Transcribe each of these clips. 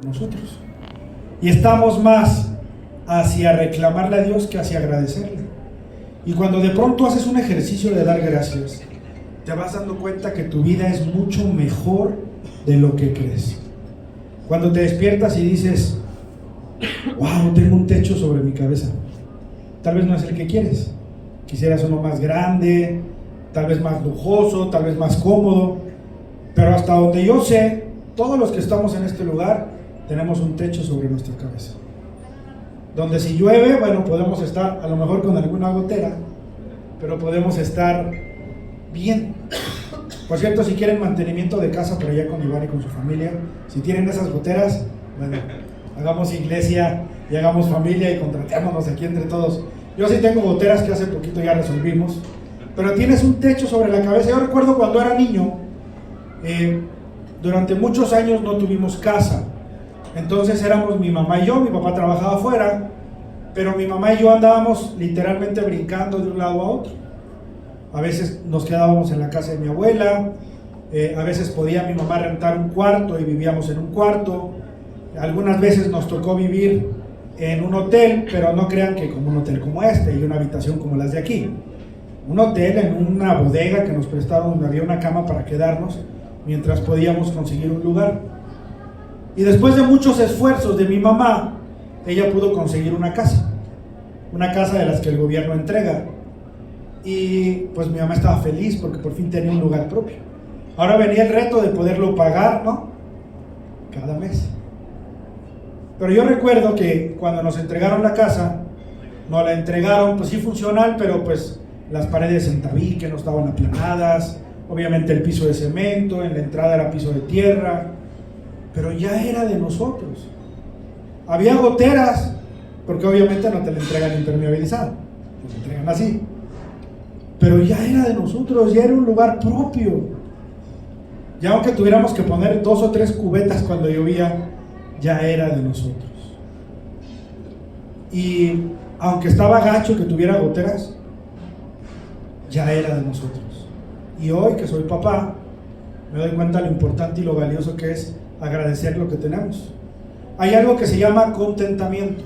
nosotros. Y estamos más hacia reclamarle a Dios que hacia agradecerle. Y cuando de pronto haces un ejercicio de dar gracias, te vas dando cuenta que tu vida es mucho mejor de lo que crees. Cuando te despiertas y dices, wow, tengo un techo sobre mi cabeza. Tal vez no es el que quieres. Quisieras uno más grande, tal vez más lujoso, tal vez más cómodo. Pero hasta donde yo sé, todos los que estamos en este lugar tenemos un techo sobre nuestra cabeza. Donde si llueve, bueno, podemos estar a lo mejor con alguna gotera, pero podemos estar bien. Por cierto, si quieren mantenimiento de casa por allá con Iván y con su familia, si tienen esas goteras, bueno, hagamos iglesia y hagamos familia y contratémonos aquí entre todos. Yo sí tengo goteras que hace poquito ya resolvimos, pero tienes un techo sobre la cabeza. Yo recuerdo cuando era niño, durante muchos años no tuvimos casa. Entonces éramos mi mamá y yo, mi papá trabajaba afuera, pero mi mamá y yo andábamos literalmente brincando de un lado a otro. A veces nos quedábamos en la casa de mi abuela, a veces podía mi mamá rentar un cuarto y vivíamos en un cuarto. Algunas veces nos tocó vivir en un hotel, pero no crean que como un hotel como este y una habitación como las de aquí. Un hotel en una bodega que nos prestaron, donde había una cama para quedarnos mientras podíamos conseguir un lugar. Y después de muchos esfuerzos de mi mamá, ella pudo conseguir una casa de las que el gobierno entrega. Y pues mi mamá estaba feliz porque por fin tenía un lugar propio. Ahora venía el reto de poderlo pagar, ¿no? Cada mes. Pero yo recuerdo que cuando nos entregaron la casa, nos la entregaron, pues sí funcional, pero pues las paredes en tabique no estaban aplanadas, obviamente el piso de cemento, en la entrada era piso de tierra, pero ya era de nosotros. Había goteras, porque obviamente no te la entregan impermeabilizada, te la entregan así, pero ya era de nosotros, ya era un lugar propio. Ya aunque tuviéramos que poner 2 o 3 cubetas cuando llovía, ya era de nosotros. Y aunque estaba gacho que tuviera goteras, ya era de nosotros. Y hoy que soy papá, me doy cuenta de lo importante y lo valioso que es agradecer lo que tenemos. Hay algo que se llama contentamiento.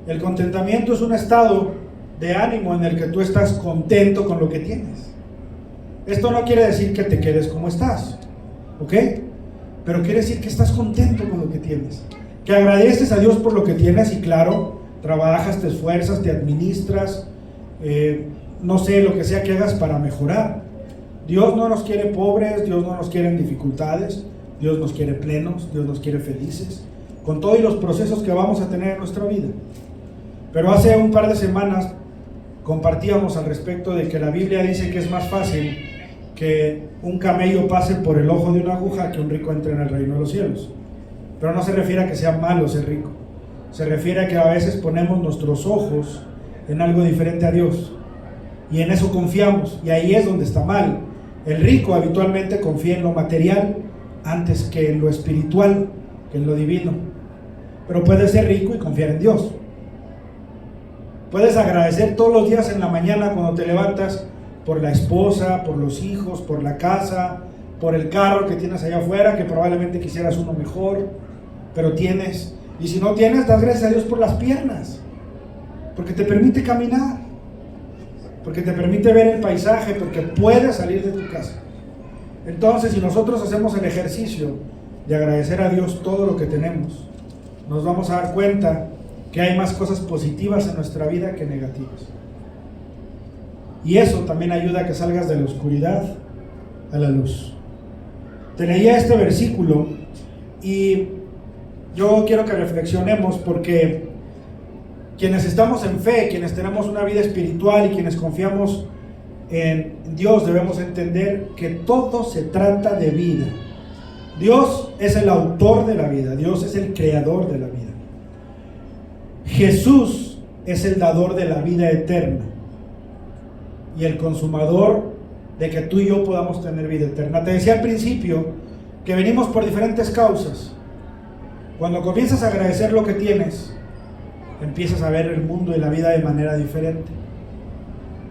El contentamiento es un estado de ánimo en el que tú estás contento con lo que tienes. Esto no quiere decir que te quedes como estás, ¿ok? Pero quiere decir que estás contento con lo que tienes, que agradeces a Dios por lo que tienes y claro, trabajas, te esfuerzas, te administras, no sé, lo que sea que hagas para mejorar. Dios no nos quiere pobres, Dios no nos quiere en dificultades, Dios nos quiere plenos, Dios nos quiere felices, con todos los procesos que vamos a tener en nuestra vida. Pero hace un par de semanas compartíamos al respecto de que la Biblia dice que es más fácil que un camello pase por el ojo de una aguja que un rico entre en el reino de los cielos. Pero no se refiere a que sea malo ser rico, se refiere a que a veces ponemos nuestros ojos en algo diferente a Dios y en eso confiamos, y ahí es donde está mal. El rico habitualmente confía en lo material antes que en lo espiritual, que en lo divino. Pero puedes ser rico y confiar en Dios. Puedes agradecer todos los días en la mañana cuando te levantas por la esposa, por los hijos, por la casa, por el carro que tienes allá afuera, que probablemente quisieras uno mejor, pero tienes. Y si no tienes, das gracias a Dios por las piernas, porque te permite caminar, porque te permite ver el paisaje, porque puedes salir de tu casa. Entonces, si nosotros hacemos el ejercicio de agradecer a Dios todo lo que tenemos, nos vamos a dar cuenta que hay más cosas positivas en nuestra vida que negativas. Y eso también ayuda a que salgas de la oscuridad a la luz. Te leía este versículo y yo quiero que reflexionemos, porque quienes estamos en fe, quienes tenemos una vida espiritual y quienes confiamos en Dios, debemos entender que todo se trata de vida. Dios es el autor de la vida, Dios es el creador de la vida. Jesús es el dador de la vida eterna y el consumador de que tú y yo podamos tener vida eterna. Te decía al principio que venimos por diferentes causas. Cuando comienzas a agradecer lo que tienes, empiezas a ver el mundo y la vida de manera diferente.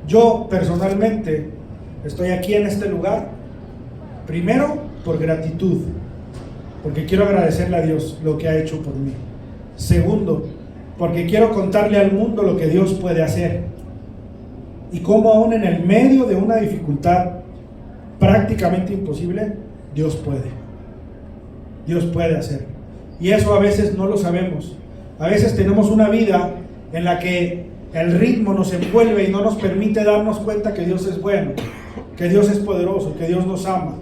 Yo personalmente estoy aquí en este lugar, primero por gratitud. porque quiero agradecerle a Dios lo que ha hecho por mí. Segundo, porque quiero contarle al mundo lo que Dios puede hacer y cómo aún en el medio de una dificultad prácticamente imposible, Dios puede. Dios puede hacer. Y eso a veces no lo sabemos. A veces tenemos una vida en la que el ritmo nos envuelve y no nos permite darnos cuenta que Dios es bueno, que Dios es poderoso, que Dios nos ama.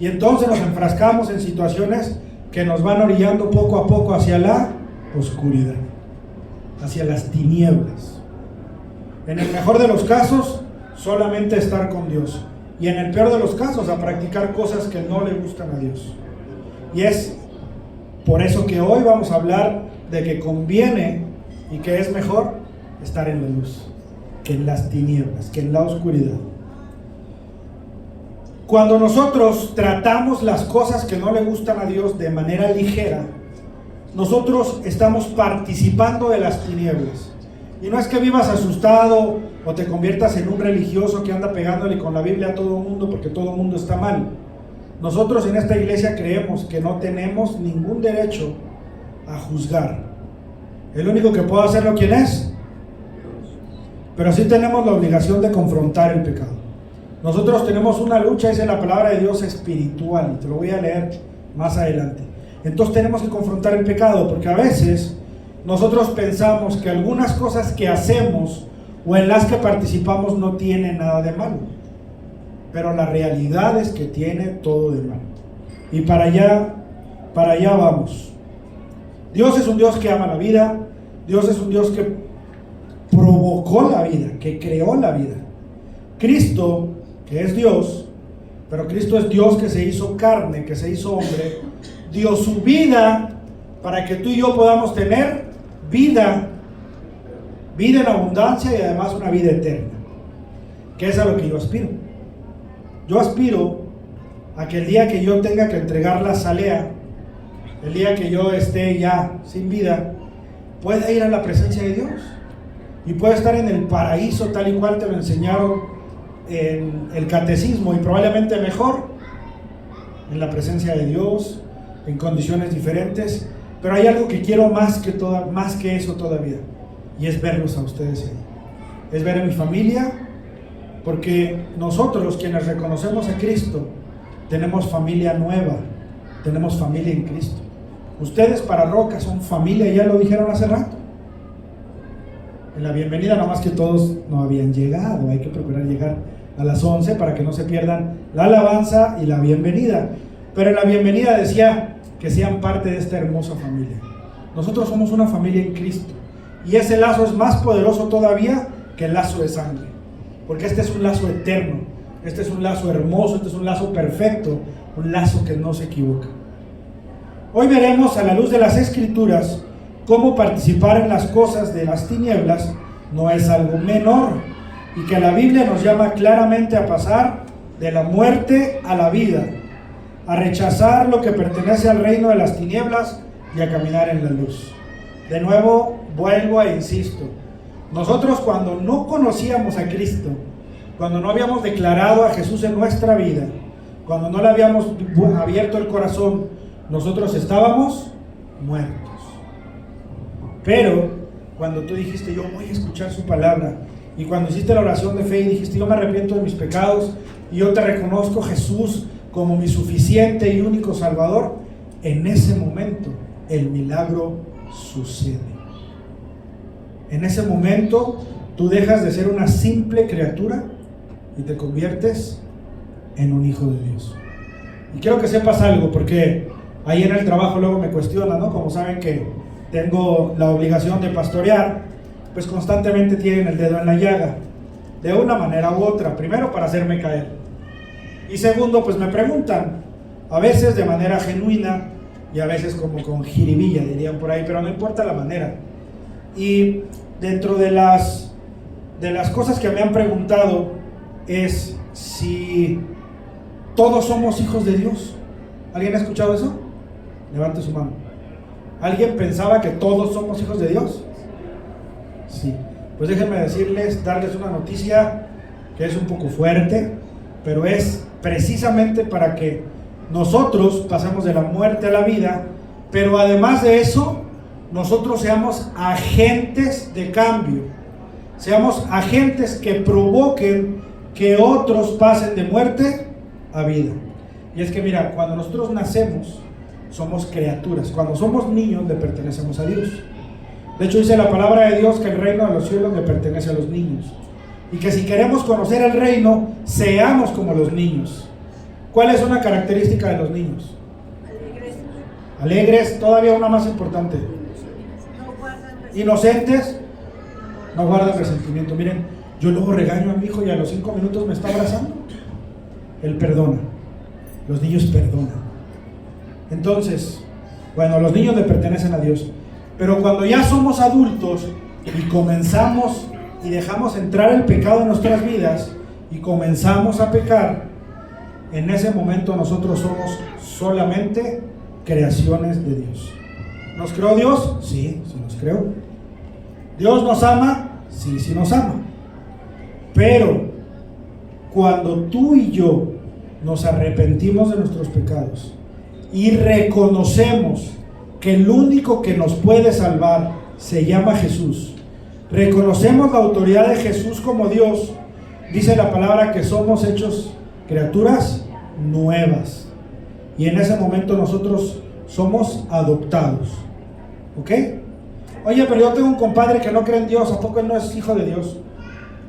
Y entonces nos enfrascamos en situaciones que nos van orillando poco a poco hacia la oscuridad, hacia las tinieblas. En el mejor de los casos, solamente estar con Dios. Y en el peor de los casos, a practicar cosas que no le gustan a Dios. Y es por eso que hoy vamos a hablar de que conviene y que es mejor estar en la luz que en las tinieblas, que en la oscuridad. Cuando nosotros tratamos las cosas que no le gustan a Dios de manera ligera, nosotros estamos participando de las tinieblas. Y no es que vivas asustado o te conviertas en un religioso que anda pegándole con la Biblia a todo el mundo porque todo el mundo está mal. Nosotros en esta iglesia creemos que no tenemos ningún derecho a juzgar. El único que puede hacerlo, ¿quién es? Pero sí tenemos la obligación de confrontar el pecado. Nosotros tenemos una lucha, dice la palabra de Dios, espiritual. Te lo voy a leer más adelante. Entonces tenemos que confrontar el pecado, porque a veces nosotros pensamos que algunas cosas que hacemos o en las que participamos no tienen nada de malo. Pero la realidad es que tiene todo de malo. Y para allá vamos. Dios es un Dios que ama la vida. Dios es un Dios que provocó la vida, que creó la vida. Cristo, que es Dios, pero Cristo es Dios que se hizo carne, que se hizo hombre, dio su vida para que tú y yo podamos tener vida en abundancia y además una vida eterna, que es a lo que yo aspiro. Yo aspiro a que el día que yo tenga que entregar la salea, el día que yo esté ya sin vida, pueda ir a la presencia de Dios y pueda estar en el paraíso tal y cual te lo enseñaron en el catecismo, y probablemente mejor, en la presencia de Dios, en condiciones diferentes. Pero hay algo que quiero más que eso todavía, y es verlos a ustedes ahí, es ver a mi familia, porque nosotros quienes reconocemos a Cristo tenemos familia nueva, tenemos familia en Cristo. Ustedes para Roca son familia, ya lo dijeron hace rato en la bienvenida, nomás que todos no habían llegado. Hay que procurar llegar a las 11 para que no se pierdan la alabanza y la bienvenida. Pero en la bienvenida decía que sean parte de esta hermosa familia. Nosotros somos una familia en Cristo, y ese lazo es más poderoso todavía que el lazo de sangre, porque este es un lazo eterno, este es un lazo hermoso, este es un lazo perfecto, un lazo que no se equivoca. Hoy veremos a la luz de las Escrituras cómo participar en las cosas de las tinieblas no es algo menor, y que la Biblia nos llama claramente a pasar de la muerte a la vida, a rechazar lo que pertenece al reino de las tinieblas y a caminar en la luz. De nuevo, vuelvo e insisto, nosotros cuando no conocíamos a Cristo, cuando no habíamos declarado a Jesús en nuestra vida, cuando no le habíamos abierto el corazón, nosotros estábamos muertos. Pero cuando tú dijiste, yo voy a escuchar su palabra, y cuando hiciste la oración de fe y dijiste, yo me arrepiento de mis pecados y yo te reconozco, Jesús, como mi suficiente y único Salvador, en ese momento el milagro sucede. En ese momento tú dejas de ser una simple criatura y te conviertes en un hijo de Dios. Y quiero que sepas algo, porque ahí en el trabajo luego me cuestionan, ¿no? Como saben que tengo la obligación de pastorear, pues constantemente tienen el dedo en la llaga, de una manera u otra. Primero, para hacerme caer, y segundo, pues me preguntan, a veces de manera genuina y a veces como con jiribilla, dirían por ahí, pero no importa la manera. Y dentro de las cosas que me han preguntado es si todos somos hijos de Dios. ¿Alguien ha escuchado eso? Levante su mano. ¿Alguien pensaba que todos somos hijos de Dios? Sí. Pues déjenme darles una noticia que es un poco fuerte, pero es precisamente para que nosotros pasamos de la muerte a la vida, pero además de eso, nosotros seamos agentes de cambio, seamos agentes que provoquen que otros pasen de muerte a vida. Y es que mira, cuando nosotros nacemos, somos criaturas. Cuando somos niños, le pertenecemos a Dios. De hecho, dice la palabra de Dios que el reino de los cielos le pertenece a los niños. Y que si queremos conocer el reino, seamos como los niños. ¿Cuál es una característica de los niños? Alegres, todavía una más importante. Inocentes, no guardan resentimiento. Miren, yo luego regaño a mi hijo y a los 5 minutos me está abrazando. Él perdona. Los niños perdonan. Entonces, bueno, los niños le pertenecen a Dios. Pero cuando ya somos adultos y comenzamos y dejamos entrar el pecado en nuestras vidas y comenzamos a pecar, en ese momento nosotros somos solamente creaciones de Dios. ¿Nos creó Dios? Sí, sí nos creó. ¿Dios nos ama? Sí, sí nos ama. Pero cuando tú y yo nos arrepentimos de nuestros pecados y reconocemos que el único que nos puede salvar se llama Jesús, reconocemos la autoridad de Jesús como Dios, dice la palabra que somos hechos criaturas nuevas. Y en ese momento nosotros somos adoptados. ¿Ok? Oye, pero yo tengo un compadre que no cree en Dios, ¿a poco él no es hijo de Dios?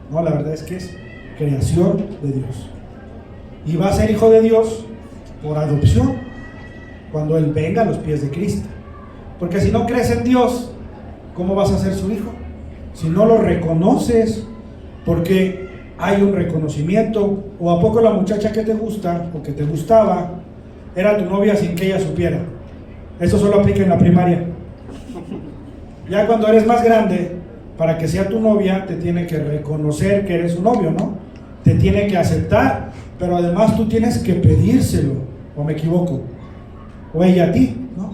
No, la verdad es que es creación de Dios. Y va a ser hijo de Dios por adopción, cuando Él venga a los pies de Cristo. Porque si no crees en Dios, ¿cómo vas a ser su hijo? Si no lo reconoces, porque hay un reconocimiento. ¿O a poco la muchacha que te gusta o que te gustaba era tu novia sin que ella supiera? Eso solo aplica en la primaria. Ya cuando eres más grande, para que sea tu novia, te tiene que reconocer que eres su novio, ¿no? Te tiene que aceptar, pero además tú tienes que pedírselo, ¿o me equivoco? O ella a ti, ¿no?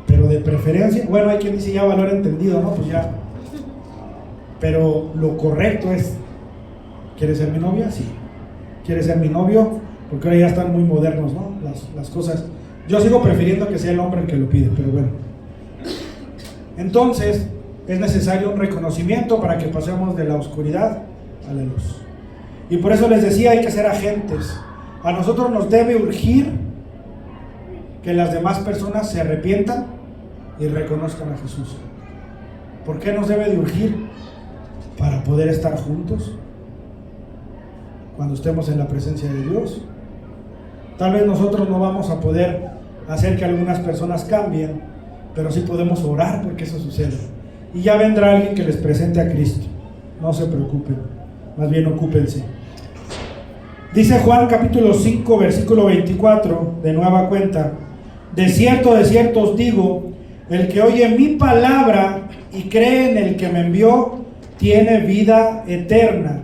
Pero de preferencia, bueno, hay quien dice ya valor entendido, ¿no? Pues ya. Pero lo correcto es, ¿quieres ser mi novia? Sí. ¿Quieres ser mi novio? Porque ahora ya están muy modernos, ¿no? Las cosas. Yo sigo prefiriendo que sea el hombre el que lo pide, pero bueno. Entonces, es necesario un reconocimiento para que pasemos de la oscuridad a la luz. Y por eso les decía, hay que ser agentes. A nosotros nos debe urgir que las demás personas se arrepientan y reconozcan a Jesús. ¿Por qué nos debe de urgir? Para poder estar juntos cuando estemos en la presencia de Dios. Tal vez nosotros no vamos a poder hacer que algunas personas cambien, pero sí podemos orar porque eso suceda. Y ya vendrá alguien que les presente a Cristo. No se preocupen, más bien ocúpense. Dice Juan capítulo 5 versículo 24 de nueva cuenta: de cierto os digo, el que oye mi palabra y cree en el que me envió tiene vida eterna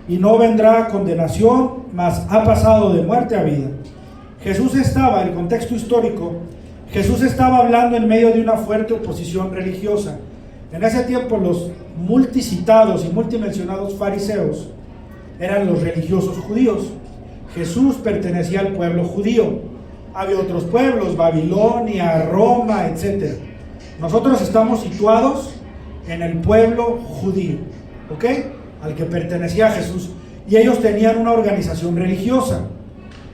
y no vendrá a condenación, mas ha pasado de muerte a vida. Jesús estaba, el contexto histórico, Jesús estaba hablando en medio de una fuerte oposición religiosa. En ese tiempo los multicitados y multimencionados fariseos eran los religiosos judíos. Jesús pertenecía al pueblo judío. Había otros pueblos, Babilonia, Roma, etc. Nosotros estamos situados en el pueblo judío, ¿ok? Al que pertenecía Jesús. Y ellos tenían una organización religiosa.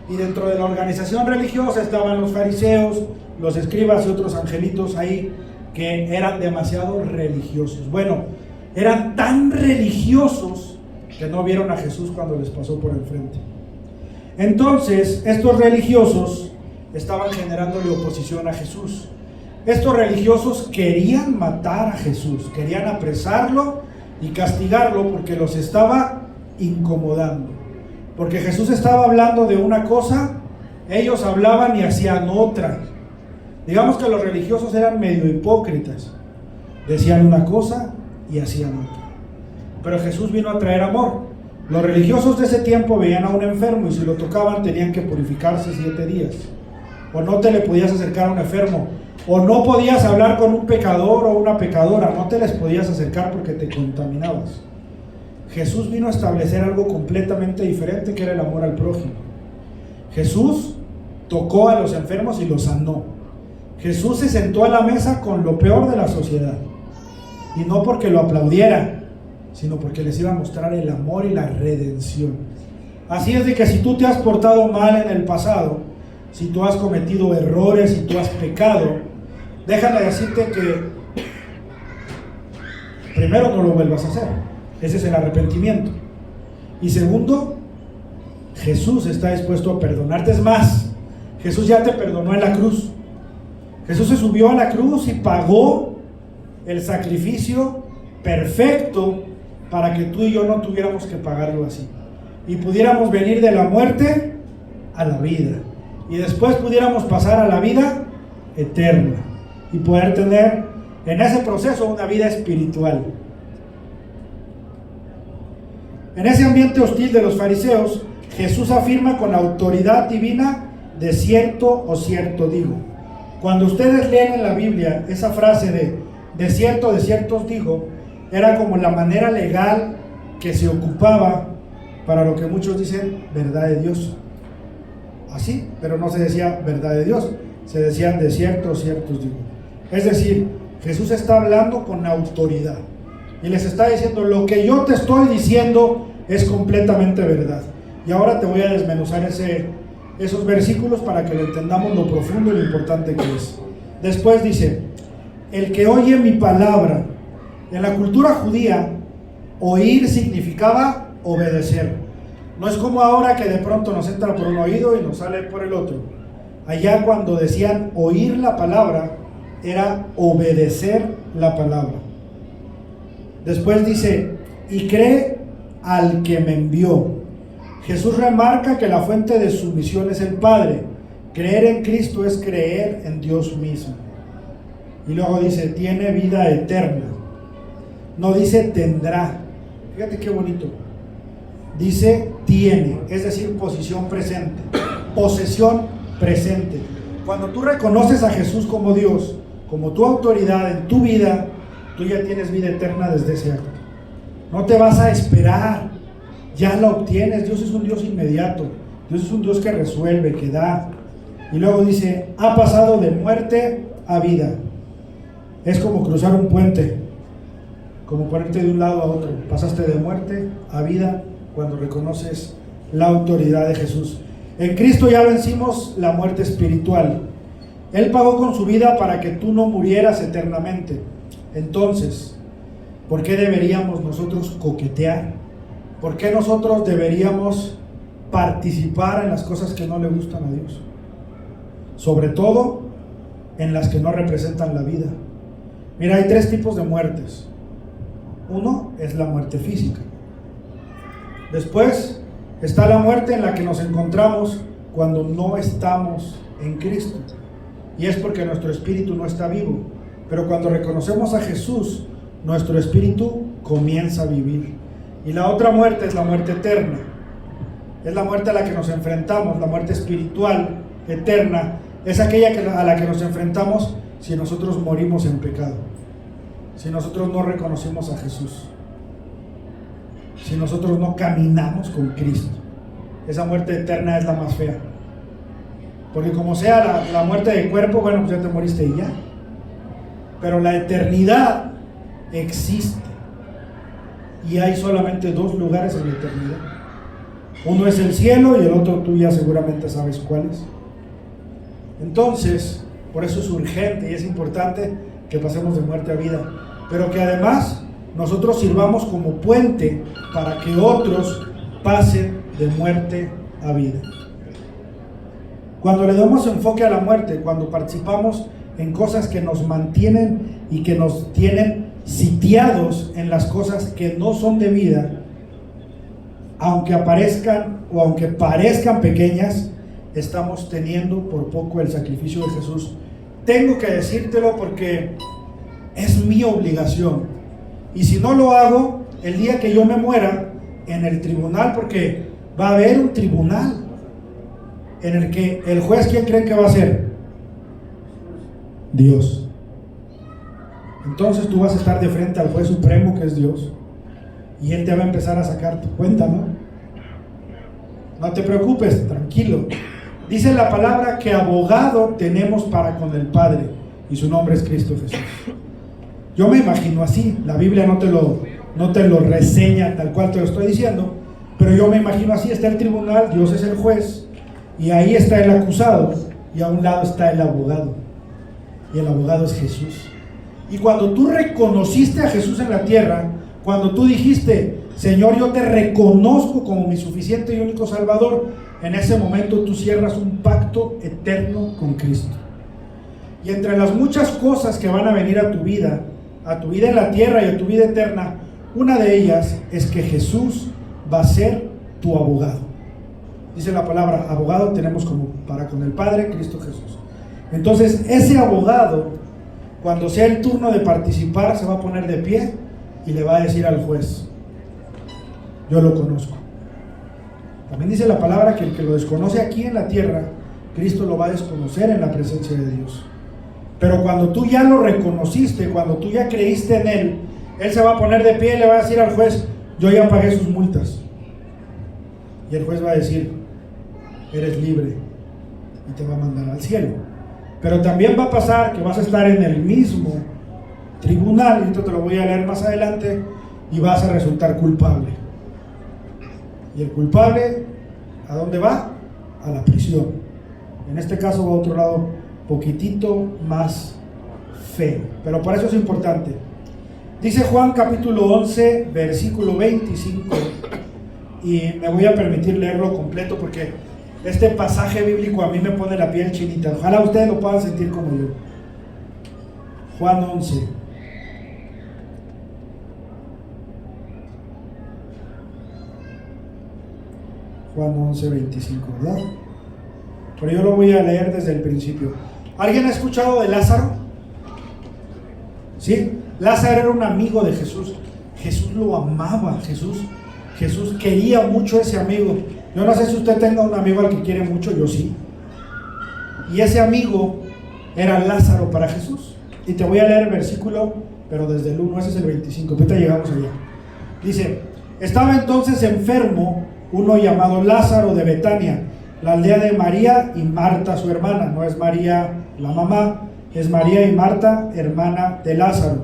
Y dentro de la organización religiosa estaban los fariseos, los escribas y otros angelitos ahí que eran demasiado religiosos. Bueno, eran tan religiosos que no vieron a Jesús cuando les pasó por el frente. Entonces, estos religiosos estaban generándole oposición a Jesús. Estos religiosos querían matar a Jesús, querían apresarlo y castigarlo porque los estaba incomodando. Porque Jesús estaba hablando de una cosa, ellos hablaban y hacían otra. Digamos que los religiosos eran medio hipócritas. Decían una cosa y hacían otra. Pero Jesús vino a traer amor. Los religiosos de ese tiempo veían a un enfermo y si lo tocaban tenían que purificarse 7 días. O no te le podías acercar a un enfermo. O no podías hablar con un pecador o una pecadora. No te les podías acercar porque te contaminabas. Jesús vino a establecer algo completamente diferente, que era el amor al prójimo. Jesús tocó a los enfermos y los sanó. Jesús se sentó a la mesa con lo peor de la sociedad. Y no porque lo aplaudiera, sino porque les iba a mostrar el amor y la redención. Así es de que si tú te has portado mal en el pasado, si tú has cometido errores, si tú has pecado, déjame decirte que primero no lo vuelvas a hacer. Ese es el arrepentimiento. Y segundo, Jesús está dispuesto a perdonarte. Es más, Jesús ya te perdonó en la cruz. Jesús se subió a la cruz y pagó el sacrificio perfecto para que tú y yo no tuviéramos que pagarlo así. Y pudiéramos venir de la muerte a la vida. Y después pudiéramos pasar a la vida eterna. Y poder tener en ese proceso una vida espiritual. En ese ambiente hostil de los fariseos, Jesús afirma con autoridad divina: de cierto o cierto digo. Cuando ustedes leen en la Biblia esa frase de cierto os digo, era como la manera legal que se ocupaba para lo que muchos dicen verdad de Dios. Así, pero no se decía verdad de Dios, se decía de cierto os digo. Es decir, Jesús está hablando con autoridad y les está diciendo: lo que yo te estoy diciendo es completamente verdad. Y ahora te voy a desmenuzar esos versículos para que lo entendamos, lo profundo y lo importante que es. Después dice: el que oye mi palabra. En la cultura judía, oír significaba obedecer. No es como ahora que de pronto nos entra por un oído y nos sale por el otro. Allá cuando decían oír la palabra, era obedecer la palabra. Después dice: y cree al que me envió. Jesús remarca que la fuente de su misión es el Padre. Creer en Cristo es creer en Dios mismo. Y luego dice: tiene vida eterna. No dice tendrá. Fíjate qué bonito. Dice tiene, es decir, posición presente, posesión presente. Cuando tú reconoces a Jesús como Dios, como tu autoridad en tu vida, tú ya tienes vida eterna desde ese acto. No te vas a esperar, ya la obtienes. Dios es un Dios inmediato. Dios es un Dios que resuelve, que da. Y luego dice: ha pasado de muerte a vida. Es como cruzar un puente, como ponerte de un lado a otro. Pasaste de muerte a vida cuando reconoces la autoridad de Jesús. En Cristo ya vencimos la muerte espiritual. Él pagó con su vida para que tú no murieras eternamente. Entonces, ¿por qué deberíamos nosotros coquetear? ¿Por qué nosotros deberíamos participar en las cosas que no le gustan a Dios? Sobre todo en las que no representan la vida. Mira, hay 3 tipos de muertes. Uno es la muerte física. Después está la muerte en la que nos encontramos cuando no estamos en Cristo. Y es porque nuestro espíritu no está vivo. Pero cuando reconocemos a Jesús, nuestro espíritu comienza a vivir. Y la otra muerte es la muerte eterna. Es la muerte a la que nos enfrentamos, la muerte espiritual, eterna. Es aquella a la que nos enfrentamos si nosotros morimos en pecado. Si nosotros no reconocemos a Jesús. Si nosotros no caminamos con Cristo. Esa muerte eterna es la más fea. Porque como sea la muerte de cuerpo, bueno, pues ya te moriste y ya. Pero la eternidad existe. Y hay solamente 2 lugares en la eternidad. Uno es el cielo y el otro tú ya seguramente sabes cuál es. Entonces, por eso es urgente y es importante que pasemos de muerte a vida. Pero que además nosotros sirvamos como puente para que otros pasen de muerte a vida. Cuando le damos enfoque a la muerte, cuando participamos en cosas que nos mantienen y que nos tienen sitiados en las cosas que no son de vida, aunque aparezcan o aunque parezcan pequeñas, estamos teniendo por poco el sacrificio de Jesús. Tengo que decírtelo porque es mi obligación. Y si no lo hago, el día que yo me muera en el tribunal, porque va a haber un tribunal en el que el juez, ¿quién creen que va a ser? Dios. Entonces tú vas a estar de frente al juez supremo, que es Dios, y Él te va a empezar a sacar tu cuenta, ¿no? No te preocupes, tranquilo. Dice la palabra que abogado tenemos para con el Padre, y su nombre es Cristo Jesús. Yo me imagino así, la Biblia no te lo reseña tal cual te lo estoy diciendo, pero yo me imagino así: está el tribunal, Dios es el juez, y ahí está el acusado, y a un lado está el abogado, y el abogado es Jesús. Y cuando tú reconociste a Jesús en la tierra, cuando tú dijiste: Señor, yo te reconozco como mi suficiente y único Salvador, en ese momento tú cierras un pacto eterno con Cristo. Y entre las muchas cosas que van a venir a tu vida en la tierra y a tu vida eterna, una de ellas es que Jesús va a ser tu abogado. Dice la palabra: abogado tenemos como para con el Padre, Cristo Jesús. Entonces ese abogado, cuando sea el turno de participar, se va a poner de pie y le va a decir al juez: yo lo conozco. También dice la palabra que el que lo desconoce aquí en la tierra, Cristo lo va a desconocer en la presencia de Dios. Pero cuando tú ya lo reconociste, cuando tú ya creíste en Él, Él se va a poner de pie y le va a decir al juez: yo ya pagué sus multas. Y el juez va a decir: eres libre, y te va a mandar al cielo. Pero también va a pasar que vas a estar en el mismo tribunal, y esto te lo voy a leer más adelante, y vas a resultar culpable. Y el culpable, ¿a dónde va? A la prisión. En este caso va a otro lado poquitito más feo, pero para eso es importante. Dice Juan capítulo 11 versículo 25, y me voy a permitir leerlo completo porque este pasaje bíblico a mí me pone la piel chinita. Ojalá ustedes lo puedan sentir como yo. Juan 11. Juan 11, 25, ¿verdad? Pero yo lo voy a leer desde el principio. ¿Alguien ha escuchado de Lázaro? ¿Sí? Lázaro era un amigo de Jesús. Jesús lo amaba. Jesús quería mucho a ese amigo. Yo no sé si usted tenga un amigo al que quiere mucho, yo sí. Y ese amigo era Lázaro para Jesús. Y te voy a leer el versículo, pero desde el 1, ese es el 25. Ahorita llegamos allá. Dice: estaba entonces enfermo uno llamado Lázaro de Betania, la aldea de María y Marta su hermana. No es María la mamá, es María y Marta, hermana de Lázaro.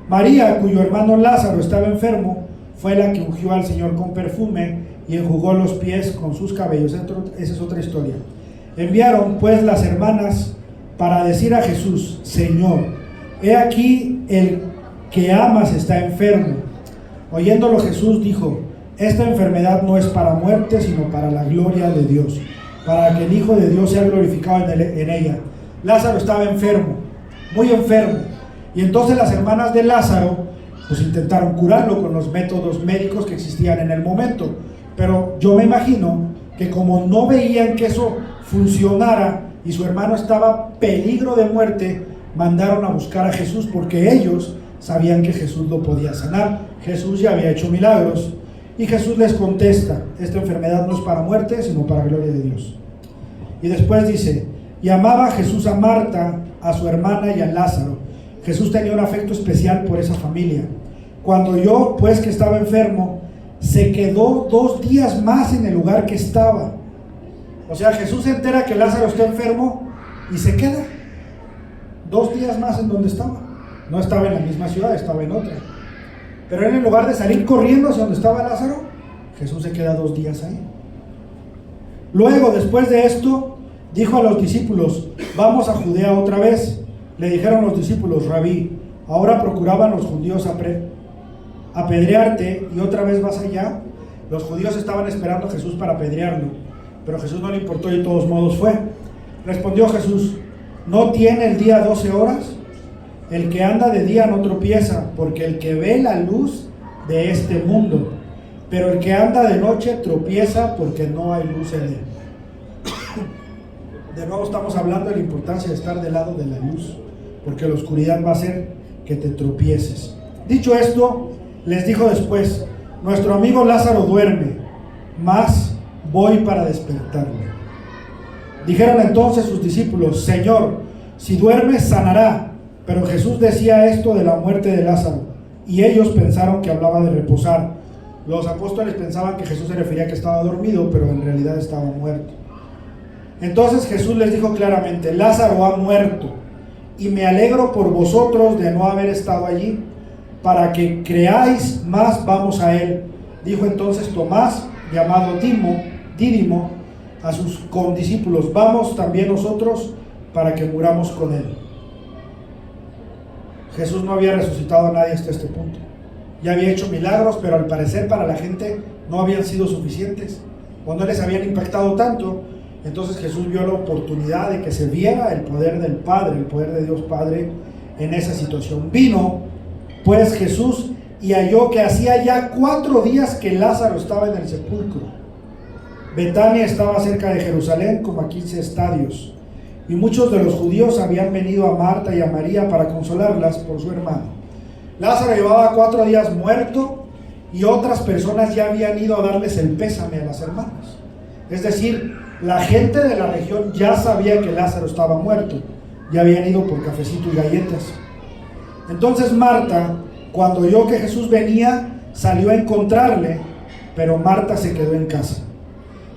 María, cuyo hermano Lázaro estaba enfermo, fue la que ungió al Señor con perfume y enjugó los pies con sus cabellos. Esa es otra historia. Enviaron pues las hermanas para decir a Jesús: Señor, he aquí el que amas está enfermo. Oyéndolo Jesús dijo: esta enfermedad no es para muerte, sino para la gloria de Dios, para que el Hijo de Dios sea glorificado en ella. Lázaro estaba enfermo, muy enfermo, y entonces las hermanas de Lázaro pues intentaron curarlo con los métodos médicos que existían en el momento, pero yo me imagino que como no veían que eso funcionara y su hermano estaba en peligro de muerte, mandaron a buscar a Jesús, porque ellos sabían que Jesús lo podía sanar. Jesús ya había hecho milagros. Y Jesús les contesta: esta enfermedad no es para muerte, sino para gloria de Dios. Y después dice: y amaba Jesús a Marta, a su hermana y a Lázaro. Jesús tenía un afecto especial por esa familia. Cuando oyó pues que estaba enfermo, se quedó 2 días más en el lugar que estaba. O sea, Jesús se entera que Lázaro está enfermo y se queda 2 días más en donde estaba. No estaba en la misma ciudad, estaba en otra. Pero él, en lugar de salir corriendo hacia donde estaba Lázaro, Jesús se queda 2 días ahí. Luego, después de esto, dijo a los discípulos: vamos a Judea otra vez. Le dijeron los discípulos: Rabí, ahora procuraban los judíos apedrearte y otra vez vas allá. Los judíos estaban esperando a Jesús para apedrearlo, pero a Jesús no le importó y de todos modos fue. Respondió Jesús: ¿no tiene el día 12 horas? El que anda de día no tropieza, porque el que ve la luz de este mundo, pero el que anda de noche tropieza porque no hay luz en él. De nuevo estamos hablando de la importancia de estar del lado de la luz, porque la oscuridad va a hacer que te tropieces. Dicho esto, les dijo después: nuestro amigo Lázaro duerme, mas voy para despertarle. Dijeron entonces sus discípulos: Señor, si duerme sanará. Pero Jesús decía esto de la muerte de Lázaro, y ellos pensaron que hablaba de reposar. Los apóstoles pensaban que Jesús se refería a que estaba dormido, pero en realidad estaba muerto. Entonces Jesús les dijo claramente: Lázaro ha muerto, y me alegro por vosotros de no haber estado allí, para que creáis más. Vamos a él. Dijo entonces Tomás, llamado Dídimo, a sus condiscípulos: vamos también nosotros para que muramos con él. Jesús no había resucitado a nadie hasta este punto. Ya había hecho milagros, pero al parecer para la gente no habían sido suficientes, o no les habían impactado tanto. Entonces Jesús vio la oportunidad de que se viera el poder del Padre, el poder de Dios Padre en esa situación. Vino pues Jesús y halló que hacía ya 4 días que Lázaro estaba en el sepulcro. Betania estaba cerca de Jerusalén, como a 15 estadios, y muchos de los judíos habían venido a Marta y a María para consolarlas por su hermano. Lázaro llevaba 4 días muerto, y otras personas ya habían ido a darles el pésame a las hermanas. Es decir, la gente de la región ya sabía que Lázaro estaba muerto, ya habían ido por cafecito y galletas. Entonces Marta, cuando oyó que Jesús venía, salió a encontrarle, pero Marta se quedó en casa.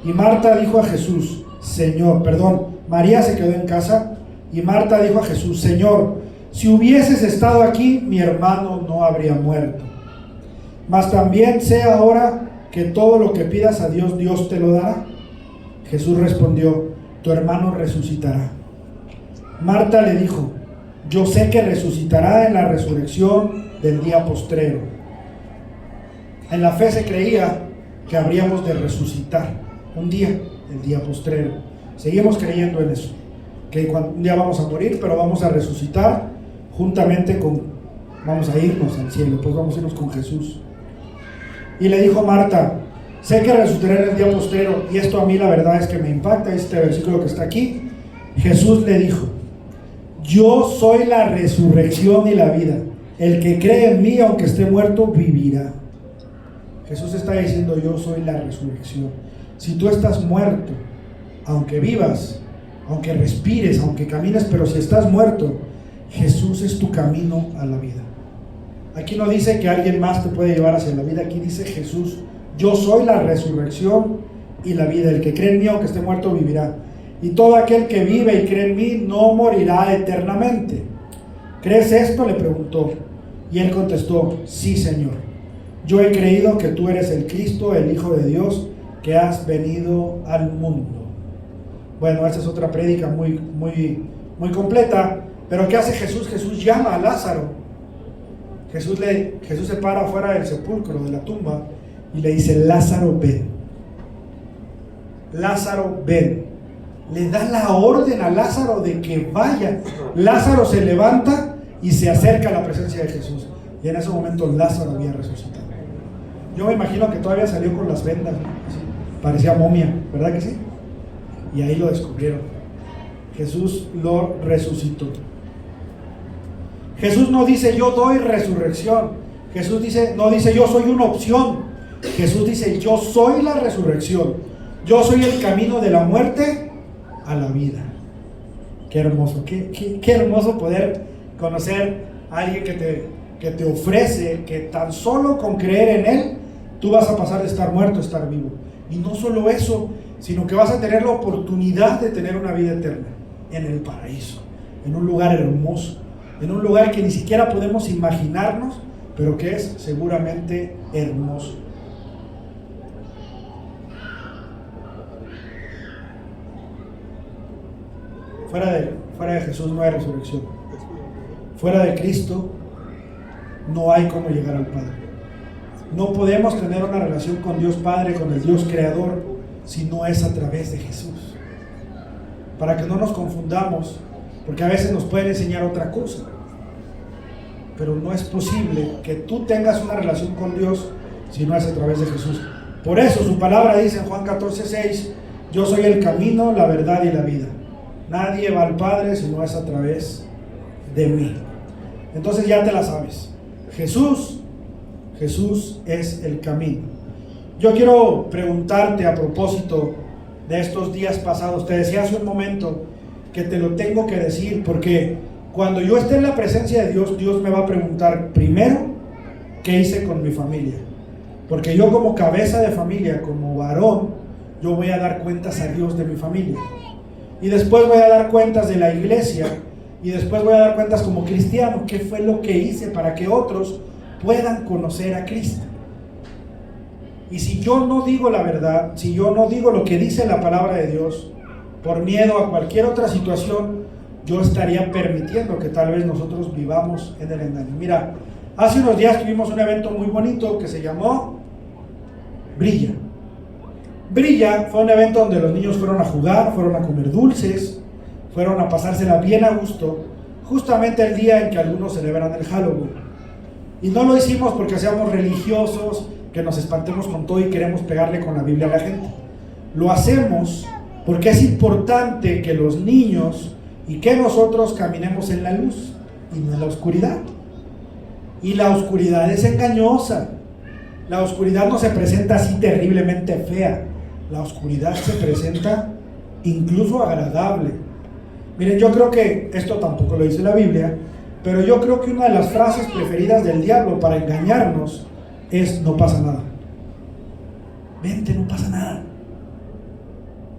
Y Marta dijo a Jesús: María se quedó en casa, y Marta dijo a Jesús: Señor, si hubieses estado aquí, mi hermano no habría muerto. Mas también sé ahora que todo lo que pidas a Dios, Dios te lo dará. Jesús respondió: tu hermano resucitará. Marta le dijo: yo sé que resucitará en la resurrección del día postrero. En la fe se creía que habríamos de resucitar un día, el día postrero. Seguimos creyendo en eso, que un día vamos a morir, pero vamos a resucitar juntamente vamos a irnos al cielo, pues vamos a irnos con Jesús. Y le dijo Marta: sé que resucitaré en el día postrero. Y esto a mí la verdad es que me impacta, este versículo que está aquí. Jesús le dijo: yo soy la resurrección y la vida. El que cree en mí, aunque esté muerto, vivirá. Jesús está diciendo: yo soy la resurrección. Si tú estás muerto, aunque vivas, aunque respires, aunque camines, pero si estás muerto, Jesús es tu camino a la vida. Aquí no dice que alguien más te puede llevar hacia la vida. Aquí dice Jesús: yo soy la resurrección y la vida. El que cree en mí, aunque esté muerto, vivirá. Y todo aquel que vive y cree en mí no morirá eternamente. ¿Crees esto?, le preguntó. Y él contestó: sí, Señor. Yo he creído que tú eres el Cristo, el Hijo de Dios, que has venido al mundo. Bueno, esta es otra prédica muy completa. Pero ¿qué hace Jesús? Jesús llama a Lázaro. Jesús se para afuera del sepulcro, de la tumba, y le dice: Lázaro, ven. Lázaro, ven. Le da la orden a Lázaro de que vaya. Lázaro se levanta y se acerca a la presencia de Jesús. Y en ese momento Lázaro había resucitado. Yo me imagino que todavía salió con las vendas, ¿no? Así, parecía momia, ¿verdad que sí? Y ahí lo descubrieron. Jesús lo resucitó. Jesús no dice: yo doy resurrección. Jesús no dice: yo soy una opción. Jesús dice: yo soy la resurrección. Yo soy el camino de la muerte a la vida. Qué hermoso, qué hermoso poder conocer a alguien que te ofrece que tan solo con creer en Él, tú vas a pasar de estar muerto a estar vivo. Y no solo eso, sino que vas a tener la oportunidad de tener una vida eterna en el paraíso, en un lugar hermoso, en un lugar que ni siquiera podemos imaginarnos, pero que es seguramente hermoso. Fuera de Jesús no hay resurrección. Fuera de Cristo no hay cómo llegar al Padre. No podemos tener una relación con Dios Padre, con el Dios Creador, si no es a través de Jesús. Para que no nos confundamos, porque a veces nos pueden enseñar otra cosa, pero no es posible que tú tengas una relación con Dios si no es a través de Jesús. Por eso su palabra dice en Juan 14:6: yo soy el camino, la verdad y la vida. Nadie va al Padre si no es a través de mí. Entonces ya te la sabes. Jesús es el camino. Yo quiero preguntarte a propósito de estos días pasados. Te decía hace un momento que te lo tengo que decir, porque cuando yo esté en la presencia de Dios, Dios me va a preguntar primero qué hice con mi familia. Porque yo, como cabeza de familia, como varón, yo voy a dar cuentas a Dios de mi familia. y después voy a dar cuentas de la iglesia, y después voy a dar cuentas como cristiano, qué fue lo que hice para que otros puedan conocer a Cristo. Y si yo no digo la verdad, si yo no digo lo que dice la palabra de Dios, por miedo a cualquier otra situación, yo estaría permitiendo que tal vez nosotros vivamos en el engaño. Mira, hace unos días tuvimos un evento muy bonito que se llamó Brilla. Brilla fue un evento donde los niños fueron a jugar, fueron a comer dulces, fueron a pasársela bien a gusto, justamente el día en que algunos celebran el Halloween. Y no lo hicimos porque seamos religiosos, que nos espantemos con todo y queremos pegarle con la Biblia a la gente. Lo hacemos porque es importante que los niños y que nosotros caminemos en la luz y no en la oscuridad. Y la oscuridad es engañosa. La oscuridad no se presenta así terriblemente fea. La oscuridad se presenta incluso agradable. Miren, yo creo que esto tampoco lo dice la Biblia, pero yo creo que una de las frases preferidas del diablo para engañarnos es: no pasa nada. Vente, no pasa nada.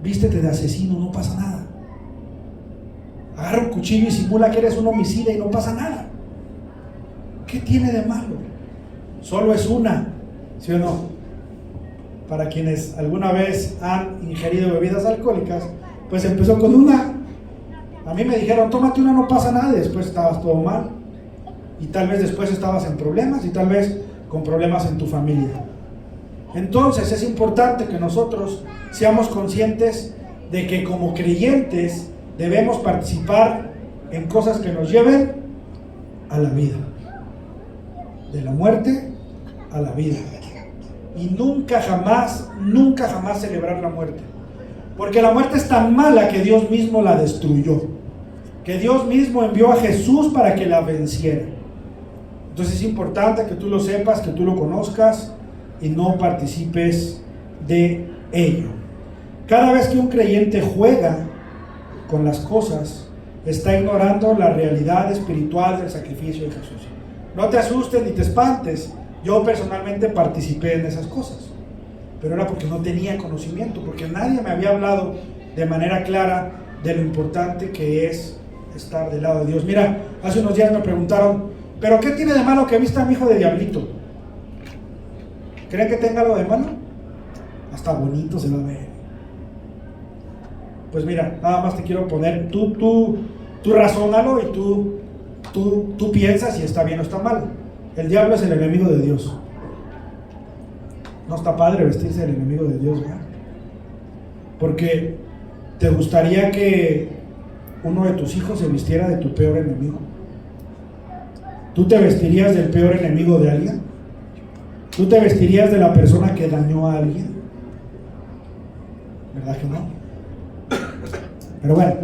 Vístete de asesino, no pasa nada. Agarra un cuchillo y simula que eres un homicida y no pasa nada. ¿Qué tiene de malo? Solo es una, ¿sí o no? Para quienes alguna vez han ingerido bebidas alcohólicas, pues empezó con una. A mí me dijeron, tómate una, no pasa nada, y después estabas todo mal. Y tal vez después estabas en problemas, y tal vez con problemas en tu familia. Entonces es importante que nosotros seamos conscientes de que como creyentes debemos participar en cosas que nos lleven a la vida. De la muerte a la vida. Y nunca jamás celebrar la muerte. Porque la muerte es tan mala que Dios mismo la destruyó. Que Dios mismo envió a Jesús para que la venciera. Entonces es importante que tú lo sepas, que tú lo conozcas y no participes de ello. Cada vez que un creyente juega con las cosas, está ignorando la realidad espiritual del sacrificio de Jesús. No te asustes ni te espantes. Yo personalmente participé en esas cosas, pero era porque no tenía conocimiento, porque nadie me había hablado de manera clara de lo importante que es estar del lado de Dios. Mira, hace unos días me preguntaron, ¿pero qué tiene de malo que vista a mi hijo de diablito? ¿Creen que tenga algo de malo? Hasta bonito se va a ver. Pues mira, nada más te quiero poner, tú razónalo y tú piensas si está bien o está mal. El diablo es el enemigo de Dios. No está padre vestirse del enemigo de Dios, ¿verdad? Porque ¿te gustaría que uno de tus hijos se vistiera de tu peor enemigo? ¿Tú te vestirías del peor enemigo de alguien? ¿Tú te vestirías de la persona que dañó a alguien? ¿Verdad que no? Pero bueno,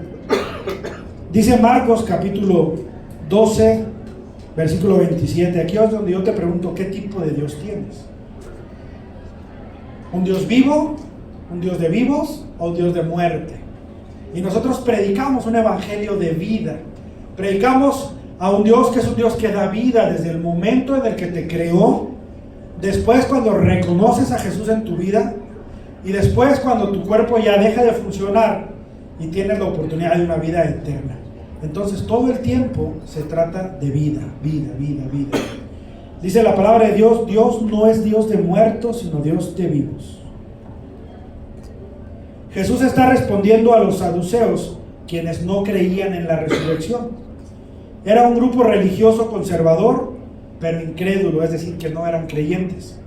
dice Marcos capítulo 12, versículo 27. Aquí es donde yo te pregunto, ¿qué tipo de Dios tienes? ¿Un Dios vivo? ¿Un Dios de vivos? ¿O un Dios de muerte? Y nosotros predicamos un evangelio de vida. Predicamos a un Dios que es un Dios que da vida desde el momento en el que te creó, después cuando reconoces a Jesús en tu vida, y después cuando tu cuerpo ya deja de funcionar y tienes la oportunidad de una vida eterna. Entonces todo el tiempo se trata de vida, vida, vida, vida. Dice la palabra de Dios, Dios no es Dios de muertos, sino Dios de vivos. Jesús está respondiendo a los saduceos, quienes no creían en la resurrección. Era un grupo religioso conservador, pero incrédulo, es decir, que no eran creyentes.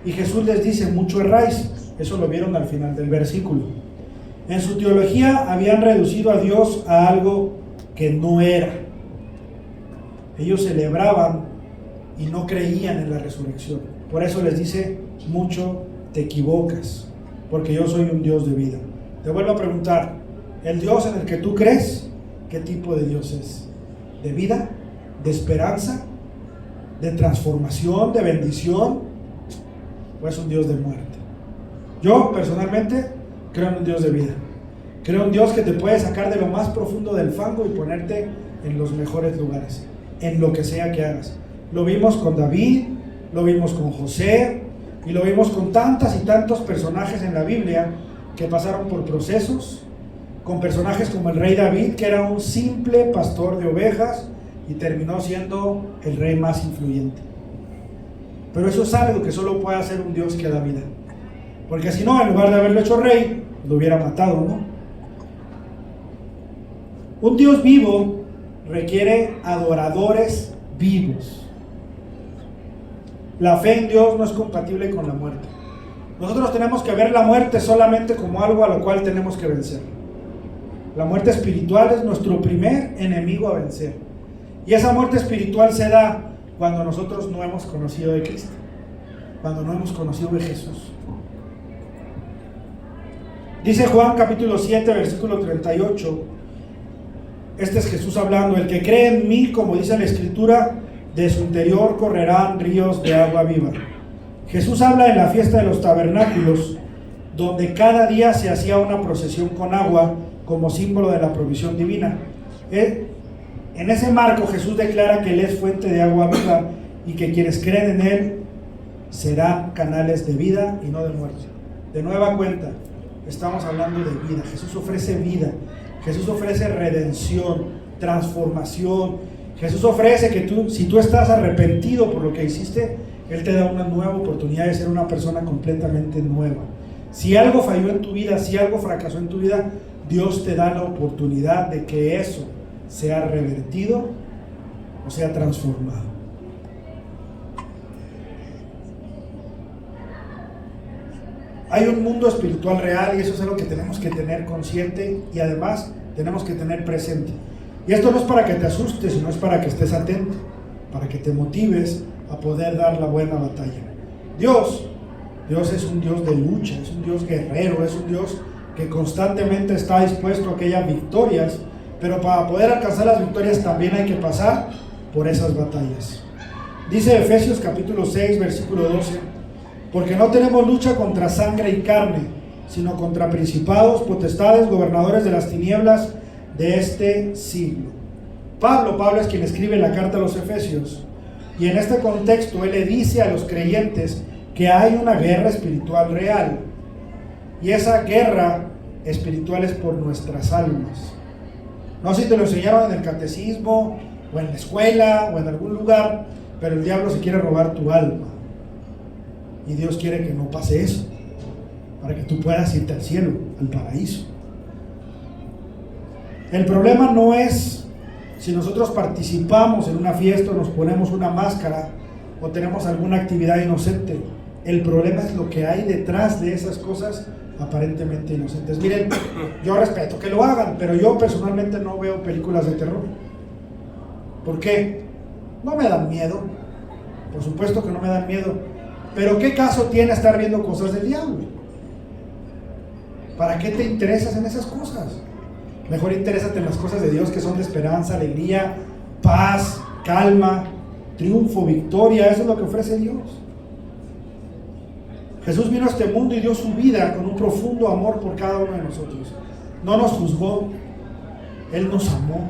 Y Jesús les dice, mucho erráis. Eso lo vieron al final del versículo. En su teología habían reducido a Dios a algo que no era. Ellos celebraban y no creían en la resurrección. Por eso les dice, mucho te equivocas, porque yo soy un Dios de vida. Te vuelvo a preguntar, ¿el Dios en el que tú crees, qué tipo de Dios es? ¿De vida? ¿De esperanza? ¿De transformación? ¿De bendición? ¿O es un Dios de muerte? Yo personalmente creo en un Dios de vida. Creo en un Dios que te puede sacar de lo más profundo del fango y ponerte en los mejores lugares, en lo que sea que hagas. Lo vimos con David, lo vimos con José, y lo vimos con tantas y tantos personajes en la Biblia que pasaron por procesos, con personajes como el rey David, que era un simple pastor de ovejas y terminó siendo el rey más influyente. Pero eso es algo que solo puede hacer un Dios que da vida, porque si no, en lugar de haberlo hecho rey, lo hubiera matado, ¿no? Un Dios vivo requiere adoradores vivos. La fe en Dios no es compatible con la muerte. Nosotros tenemos que ver la muerte solamente como algo a lo cual tenemos que vencer. La muerte espiritual es nuestro primer enemigo a vencer. Y esa muerte espiritual se da cuando nosotros no hemos conocido de Cristo, cuando no hemos conocido de Jesús. Dice Juan capítulo 7, versículo 38, este es Jesús hablando: el que cree en mí, como dice la Escritura, de su interior correrán ríos de agua viva. Jesús habla en la fiesta de los tabernáculos, donde cada día se hacía una procesión con agua como símbolo de la provisión divina. En ese marco Jesús declara que Él es fuente de agua viva y que quienes creen en Él serán canales de vida y no de muerte. De nueva cuenta, estamos hablando de vida. Jesús ofrece vida, Jesús ofrece redención, transformación. Jesús ofrece que si tú estás arrepentido por lo que hiciste, Él te da una nueva oportunidad de ser una persona completamente nueva. Si algo falló en tu vida, si algo fracasó en tu vida, Dios te da la oportunidad de que eso sea revertido o sea transformado. Hay un mundo espiritual real y eso es algo que tenemos que tener consciente y además tenemos que tener presente. Y esto no es para que te asustes, sino es para que estés atento, para que te motives a poder dar la buena batalla. Dios es un Dios de lucha, es un Dios guerrero, es un Dios que constantemente está dispuesto a que haya victorias, pero para poder alcanzar las victorias también hay que pasar por esas batallas. Dice Efesios capítulo 6, versículo 12, porque no tenemos lucha contra sangre y carne, sino contra principados, potestades, gobernadores de las tinieblas de este siglo. Pablo es quien escribe la carta a los Efesios, y en este contexto él le dice a los creyentes que hay una guerra espiritual real, y esa guerra espiritual es por nuestras almas. No sé si te lo enseñaron en el catecismo, o en la escuela, o en algún lugar, pero el diablo se quiere robar tu alma, y Dios quiere que no pase eso, para que tú puedas irte al cielo, al paraíso. El problema no es si nosotros participamos en una fiesta o nos ponemos una máscara o tenemos alguna actividad inocente. El problema es lo que hay detrás de esas cosas aparentemente inocentes. Miren, yo respeto que lo hagan, pero yo personalmente no veo películas de terror. ¿Por qué? No me dan miedo. Por supuesto que no me dan miedo. Pero ¿qué caso tiene estar viendo cosas del diablo? ¿Para qué te interesas en esas cosas? Mejor interésate en las cosas de Dios, que son de esperanza, alegría, paz, calma, triunfo, victoria. Eso es lo que ofrece Dios. Jesús vino a este mundo y dio su vida con un profundo amor por cada uno de nosotros. No nos juzgó, Él nos amó.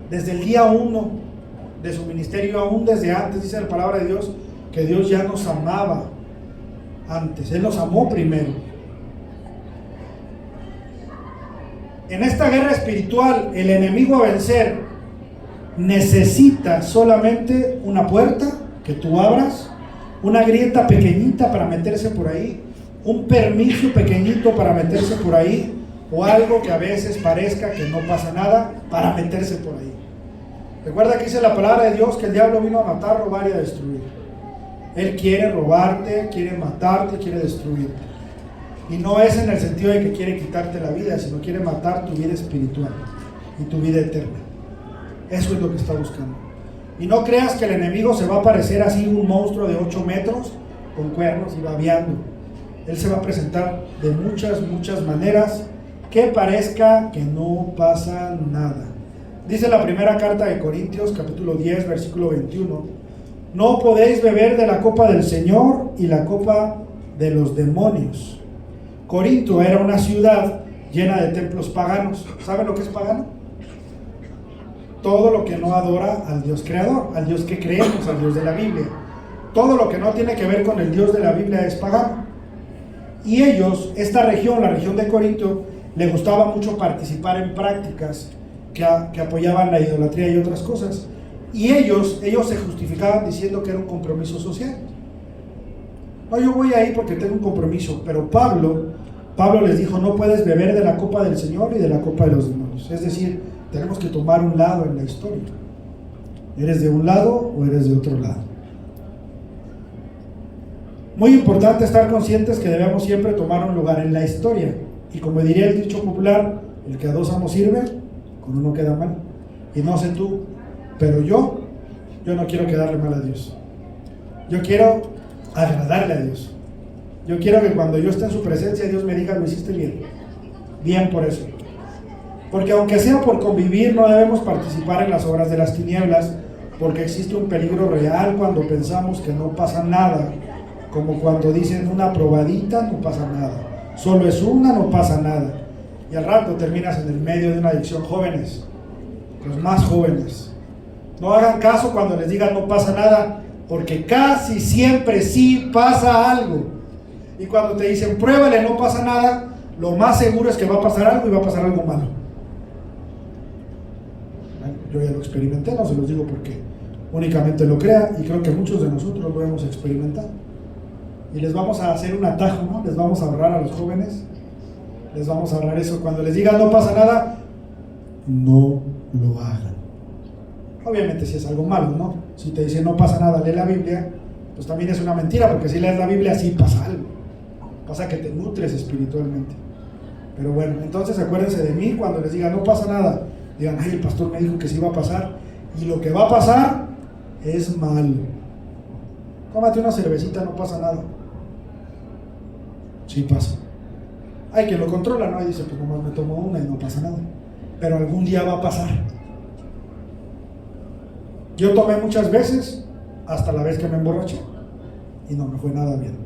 Desde el día 1 de su ministerio, aún desde antes, dice la palabra de Dios, que Dios ya nos amaba antes. Él nos amó primero. En esta guerra espiritual, el enemigo a vencer necesita solamente una puerta que tú abras, una grieta pequeñita para meterse por ahí, un permiso pequeñito para meterse por ahí, o algo que a veces parezca que no pasa nada para meterse por ahí. Recuerda que dice la palabra de Dios que el diablo vino a matar, robar y a destruir. Él quiere robarte, quiere matarte, quiere destruirte. Y no es en el sentido de que quiere quitarte la vida, sino quiere matar tu vida espiritual y tu vida eterna. Eso es lo que está buscando. Y no creas que el enemigo se va a aparecer así, un monstruo de 8 metros con cuernos y babeando. Él se va a presentar de muchas maneras que parezca que no pasa nada. Dice la primera carta de Corintios, capítulo 10, versículo 21. No podéis beber de la copa del Señor y la copa de los demonios. Corinto era una ciudad llena de templos paganos. ¿Saben lo que es pagano? Todo lo que no adora al Dios creador, al Dios que creemos, al Dios de la Biblia. Todo lo que no tiene que ver con el Dios de la Biblia es pagano. Y ellos, esta región, la región de Corinto, le gustaba mucho participar en prácticas que apoyaban la idolatría y otras cosas. Y ellos se justificaban diciendo que era un compromiso social. No, yo voy ahí porque tengo un compromiso, pero Pablo les dijo, no puedes beber de la copa del Señor y de la copa de los demonios. Es decir, tenemos que tomar un lado en la historia. ¿Eres de un lado o eres de otro lado? Muy importante estar conscientes que debemos siempre tomar un lugar en la historia. Y como diría el dicho popular, el que a dos amos sirve, con uno queda mal. Y no sé tú, pero yo no quiero quedarle mal a Dios. Yo quiero agradarle a Dios. Yo quiero que cuando yo esté en su presencia, Dios me diga, lo hiciste bien. Bien por eso. Porque aunque sea por convivir, no debemos participar en las obras de las tinieblas, porque existe un peligro real cuando pensamos que no pasa nada, como cuando dicen una probadita, no pasa nada, solo es una, no pasa nada, y al rato terminas en el medio de una adicción. Jóvenes, los más jóvenes, no hagan caso cuando les digan no pasa nada, porque casi siempre sí pasa algo. Y cuando te dicen pruébale, no pasa nada, lo más seguro es que va a pasar algo y va a pasar algo malo. Yo ya lo experimenté, no se los digo porque únicamente lo crea, y creo que muchos de nosotros lo hemos experimentado. Y les vamos a hacer un atajo, ¿no? Les vamos a ahorrar a los jóvenes, les vamos a ahorrar eso. Cuando les digan no pasa nada, no lo hagan. Obviamente si es algo malo, ¿no? Si te dicen no pasa nada, lee la Biblia, pues también es una mentira, porque si lees la Biblia sí pasa algo. Pasa que te nutres espiritualmente. Pero bueno, entonces acuérdense de mí cuando les digan no pasa nada. Digan, ay, el pastor me dijo que sí iba a pasar, y lo que va a pasar es malo. Tómate una cervecita, no pasa nada. Sí pasa. Hay quien lo controla, ¿no? Y dice, pues nomás me tomo una y no pasa nada. Pero algún día va a pasar. Yo tomé muchas veces, hasta la vez que me emborraché, y no me fue nada bien.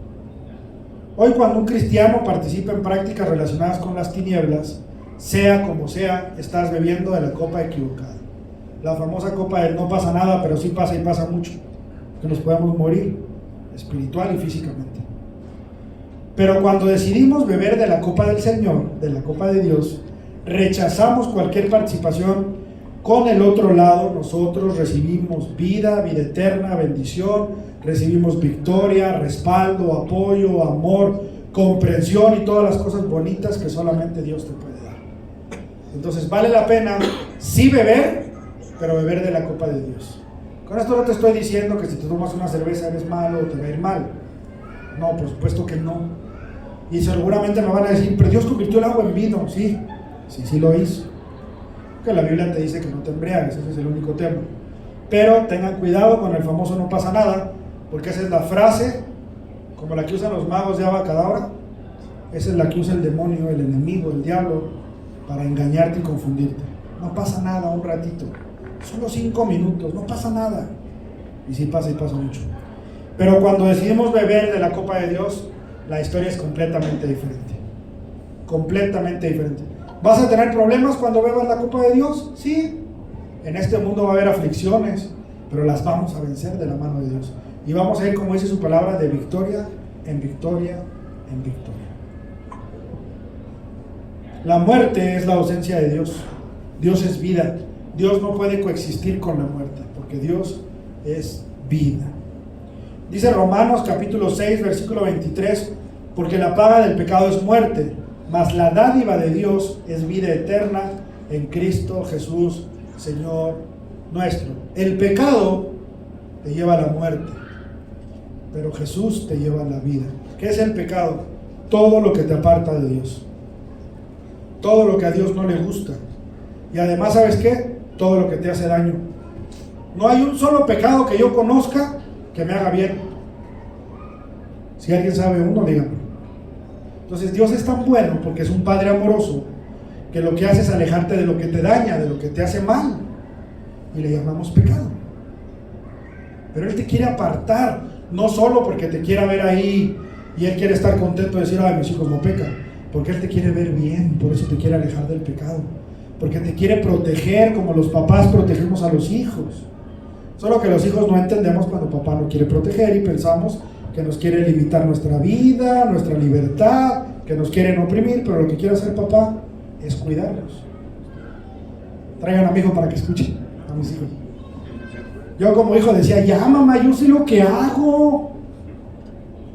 Hoy, cuando un cristiano participa en prácticas relacionadas con las tinieblas, sea como sea, estás bebiendo de la copa equivocada. La famosa copa del no pasa nada, pero sí pasa y pasa mucho, que nos podemos morir espiritual y físicamente. Pero cuando decidimos beber de la copa del Señor, de la copa de Dios, rechazamos cualquier participación con el otro lado. Nosotros recibimos vida eterna, bendición, recibimos victoria, respaldo, apoyo, amor, comprensión y todas las cosas bonitas que solamente Dios te puede dar. Entonces vale la pena sí beber, pero beber de la copa de Dios. Con esto no te estoy diciendo que si te tomas una cerveza eres malo o te va a ir mal. No, por supuesto que no. Y seguramente me van a decir, pero Dios convirtió el agua en vino. Sí lo hizo. Que la Biblia te dice que no te embriagues, ese es el único tema. Pero tengan cuidado con el famoso no pasa nada, porque esa es la frase, como la que usan los magos de Abacadabra. Esa es la que usa el demonio, el enemigo, el diablo, para engañarte y confundirte. No pasa nada, un ratito, solo 5 minutos, no pasa nada. Y sí pasa, y pasa mucho. Pero cuando decidimos beber de la copa de Dios, la historia es completamente diferente. Completamente diferente. ¿Vas a tener problemas cuando bebas la copa de Dios? Sí. En este mundo va a haber aflicciones, pero las vamos a vencer de la mano de Dios. Y vamos a ir, como dice su palabra, de victoria en victoria en victoria. La muerte es la ausencia de Dios. Dios es vida. Dios no puede coexistir con la muerte, porque Dios es vida. Dice Romanos capítulo 6, versículo 23, porque la paga del pecado es muerte, mas la dádiva de Dios es vida eterna en Cristo Jesús, Señor nuestro. El pecado te lleva a la muerte, pero Jesús te lleva a la vida. ¿Qué es el pecado? Todo lo que te aparta de Dios, todo lo que a Dios no le gusta, y además, ¿sabes qué? Todo lo que te hace daño. No hay un solo pecado que yo conozca que me haga bien. Si alguien sabe uno, díganme. Entonces Dios es tan bueno, porque es un Padre amoroso, que lo que hace es alejarte de lo que te daña, de lo que te hace mal, y le llamamos pecado. Pero Él te quiere apartar, no solo porque te quiera ver ahí y Él quiere estar contento de decir, ay, mis hijos no pecan, porque Él te quiere ver bien, por eso te quiere alejar del pecado, porque te quiere proteger como los papás protegemos a los hijos. Solo que los hijos no entendemos cuando papá nos quiere proteger y pensamos que nos quiere limitar nuestra vida, nuestra libertad, que nos quieren oprimir, pero lo que quiere hacer papá es cuidarlos. Traigan a mi hijo para que escuche, a mis hijos. Yo como hijo decía, ya mamá, yo sé lo que hago.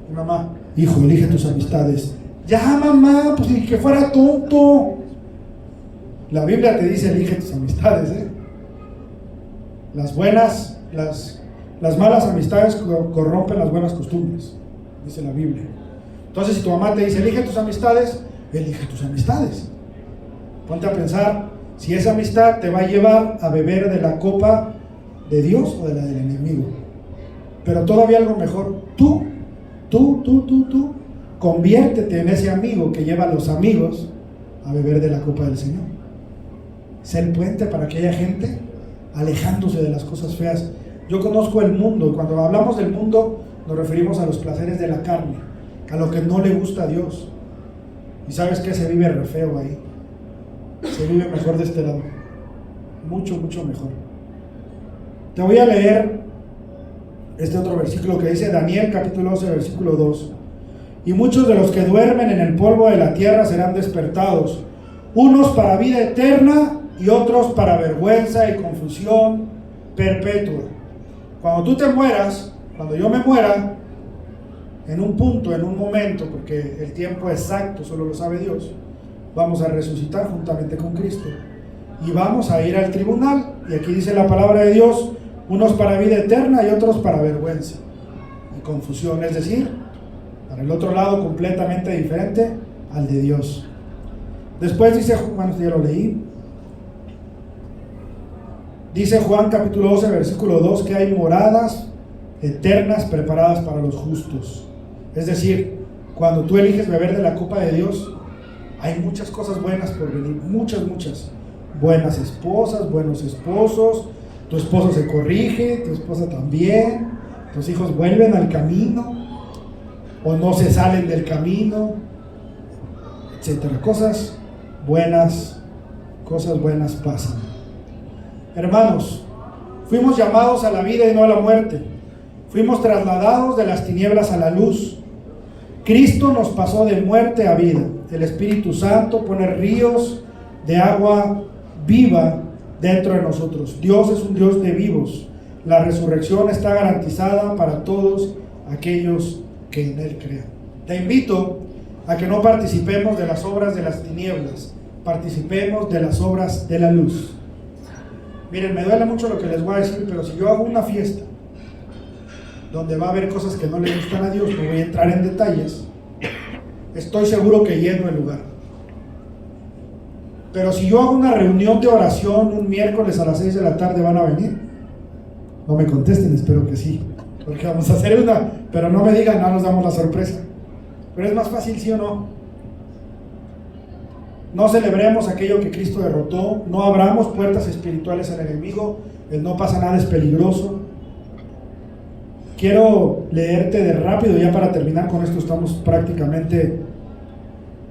Mi mamá, hijo, elige tus amistades. Ya mamá, pues ni que fuera tonto. La Biblia te dice, elige tus amistades, ¿eh? Las buenas, las malas amistades corrompen las buenas costumbres, dice la Biblia. Entonces, si tu mamá te dice, elige tus amistades, elige tus amistades. Ponte a pensar si esa amistad te va a llevar a beber de la copa de Dios o de la del enemigo. Pero todavía algo mejor, tú, conviértete en ese amigo que lleva a los amigos a beber de la copa del Señor. Sé el puente para que haya gente alejándose de las cosas feas. Yo conozco el mundo, y cuando hablamos del mundo nos referimos a los placeres de la carne, a lo que no le gusta a Dios. Y sabes que se vive re feo ahí. Se vive mejor de este lado, mucho mejor. Te voy a leer este otro versículo que dice Daniel capítulo 12 versículo 2. Y muchos de los que duermen en el polvo de la tierra serán despertados, unos para vida eterna y otros para vergüenza y confusión perpetua. Cuando tú te mueras, cuando yo me muera, en un punto, en un momento, porque el tiempo exacto solo lo sabe Dios, vamos a resucitar juntamente con Cristo y vamos a ir al tribunal. Y aquí dice la palabra de Dios, unos para vida eterna y otros para vergüenza y confusión, es decir, para el otro lado completamente diferente al de Dios. Después dice, bueno, ya lo leí, dice Juan capítulo 12 versículo 2 que hay moradas eternas preparadas para los justos. Es decir, cuando tú eliges beber de la copa de Dios, hay muchas cosas buenas por venir, muchas. Buenas esposas, buenos esposos, tu esposo se corrige, tu esposa también, tus hijos vuelven al camino o no se salen del camino, etcétera. Cosas buenas pasan. Hermanos, fuimos llamados a la vida y no a la muerte. Fuimos trasladados de las tinieblas a la luz. Cristo nos pasó de muerte a vida. El Espíritu Santo pone ríos de agua viva dentro de nosotros. Dios es un Dios de vivos. La resurrección está garantizada para todos aquellos que en Él crean. Te invito a que no participemos de las obras de las tinieblas, participemos de las obras de la luz. Miren, me duele mucho lo que les voy a decir, pero si yo hago una fiesta donde va a haber cosas que no le gustan a Dios, no voy a entrar en detalles, estoy seguro que lleno el lugar. Pero si yo hago una reunión de oración un miércoles a las 6 de la tarde, ¿van a venir? No me contesten, espero que sí, porque vamos a hacer una, pero no me digan, no nos damos la sorpresa. Pero es más fácil, ¿sí o no? No celebremos aquello que Cristo derrotó, no abramos puertas espirituales al enemigo, el no pasa nada es peligroso. Quiero leerte de rápido, ya para terminar con esto, estamos prácticamente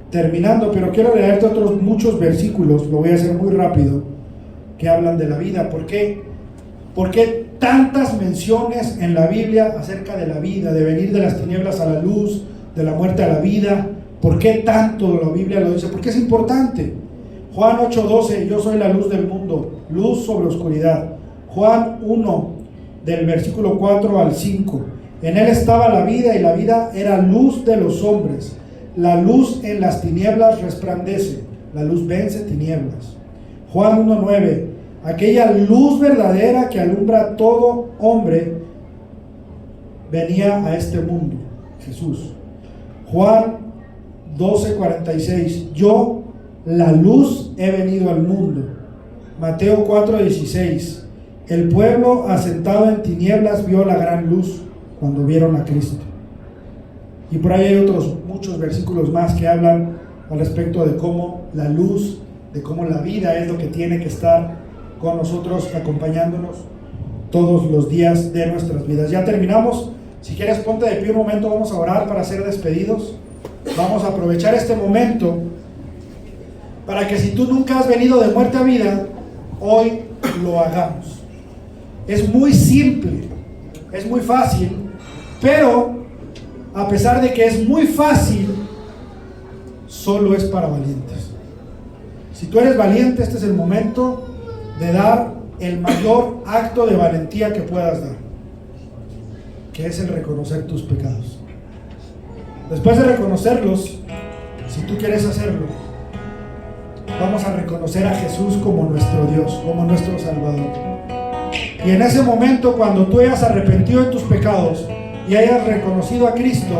terminando, pero quiero leerte otros muchos versículos, lo voy a hacer muy rápido, que hablan de la vida. ¿Por qué? ¿Por qué tantas menciones en la Biblia acerca de la vida, de venir de las tinieblas a la luz, de la muerte a la vida? ¿Por qué tanto la Biblia lo dice? Porque es importante. Juan 8:12, yo soy la luz del mundo, luz sobre oscuridad. Juan 1, del versículo 4 al 5, en él estaba la vida y la vida era luz de los hombres. La luz en las tinieblas resplandece, la luz vence tinieblas. Juan 1:9, aquella luz verdadera que alumbra a todo hombre venía a este mundo, Jesús. Juan 12:46, yo, la luz, he venido al mundo. Mateo 4:16, el pueblo asentado en tinieblas vio la gran luz cuando vieron a Cristo. Y por ahí hay otros muchos versículos más que hablan al respecto de cómo la luz, de cómo la vida es lo que tiene que estar con nosotros, acompañándonos todos los días de nuestras vidas. Ya terminamos. Si quieres, ponte de pie un momento, vamos a orar para ser despedidos. Vamos a aprovechar este momento para que si tú nunca has venido de muerte a vida, hoy lo hagamos. Es muy simple, es muy fácil, pero a pesar de que es muy fácil, solo es para valientes. Si tú eres valiente, este es el momento de dar el mayor acto de valentía que puedas dar, que es el reconocer tus pecados. Después de reconocerlos, si tú quieres hacerlo, vamos a reconocer a Jesús como nuestro Dios, como nuestro Salvador. Y en ese momento, cuando tú hayas arrepentido de tus pecados y hayas reconocido a Cristo,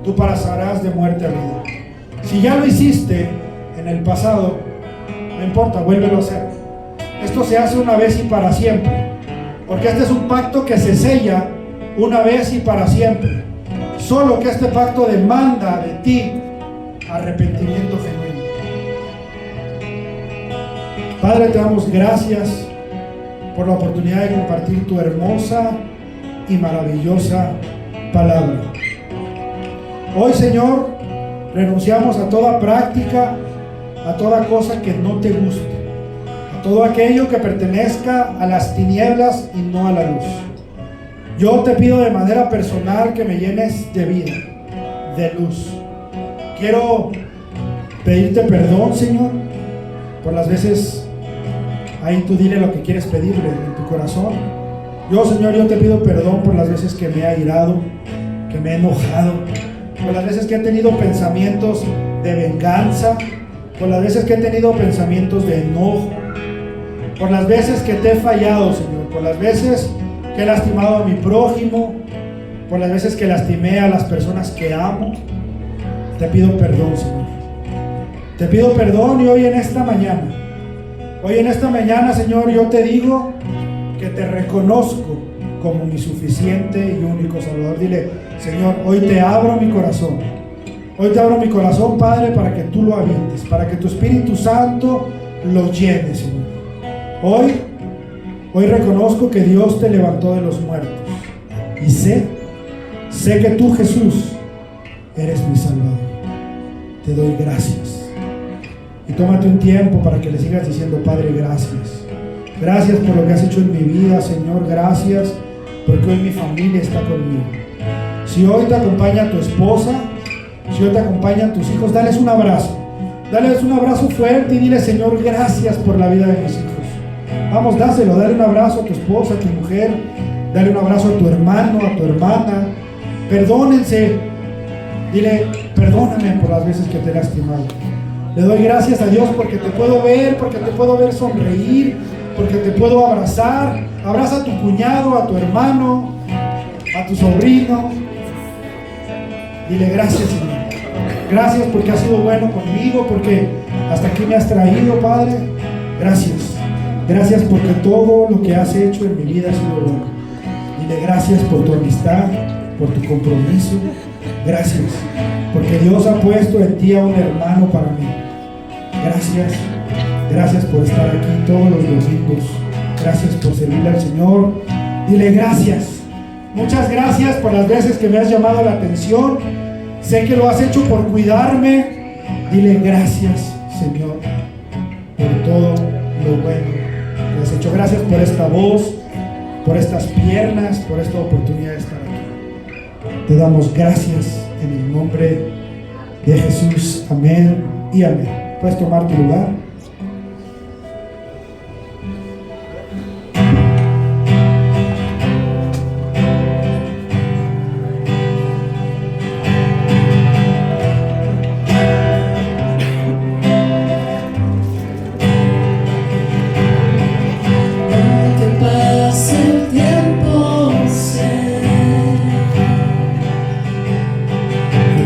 tú pasarás de muerte a vida. Si ya lo hiciste en el pasado, no importa, vuélvelo a hacer. Esto se hace una vez y para siempre, porque este es un pacto que se sella una vez y para siempre. Solo que este pacto demanda de ti arrepentimiento genuino. Padre, te damos gracias por la oportunidad de compartir tu hermosa y maravillosa palabra. Hoy, Señor, renunciamos a toda práctica, a toda cosa que no te guste, a todo aquello que pertenezca a las tinieblas y no a la luz. Yo te pido de manera personal que me llenes de vida, de luz. Quiero pedirte perdón, Señor, por las veces, ahí tú dile lo que quieres pedirle en tu corazón. Yo, Señor, yo te pido perdón por las veces que me he airado, que me he enojado, por las veces que he tenido pensamientos de venganza, por las veces que he tenido pensamientos de enojo, por las veces que te he fallado, Señor, por las veces que he lastimado a mi prójimo, por las veces que lastimé a las personas que amo. Te pido perdón, Señor. Te pido perdón y hoy en esta mañana, Señor, yo te digo que te reconozco como mi suficiente y único Salvador. Dile, Señor, hoy te abro mi corazón. Hoy te abro mi corazón, Padre, para que tú lo habites, para que tu Espíritu Santo lo llene, Señor. Hoy reconozco que Dios te levantó de los muertos. Y sé que tú, Jesús, eres mi Salvador. Te doy gracias. Y tómate un tiempo para que le sigas diciendo, Padre, gracias. Gracias por lo que has hecho en mi vida, Señor. Gracias porque hoy mi familia está conmigo. Si hoy te acompaña tu esposa, si hoy te acompañan tus hijos, dales un abrazo. Dales un abrazo fuerte y dile, Señor, gracias por la vida de mis hijos. Vamos, dáselo, dale un abrazo a tu esposa, a tu mujer, dale un abrazo a tu hermano, a tu hermana. Perdónense. Dile, perdóname por las veces que te he lastimado. Le doy gracias a Dios porque te puedo ver sonreír, porque te puedo abrazar. Abraza a tu cuñado, a tu hermano, a tu sobrino. Dile, gracias, Señor. Gracias porque has sido bueno conmigo, porque hasta aquí me has traído, Padre. Gracias. Gracias porque todo lo que has hecho en mi vida ha sido bueno. Dile gracias por tu amistad, por tu compromiso. Gracias porque Dios ha puesto en ti a un hermano para mí. Gracias. Gracias por estar aquí todos los domingos. Gracias por servirle al Señor. Dile gracias. Muchas gracias por las veces que me has llamado la atención. Sé que lo has hecho por cuidarme. Dile gracias, Señor, por todo lo bueno que has hecho. Gracias por esta voz, por estas piernas, por esta oportunidad de estar aquí. Te damos gracias en el nombre de Jesús. Amén y amén. Puedes tomar tu lugar.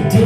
Tu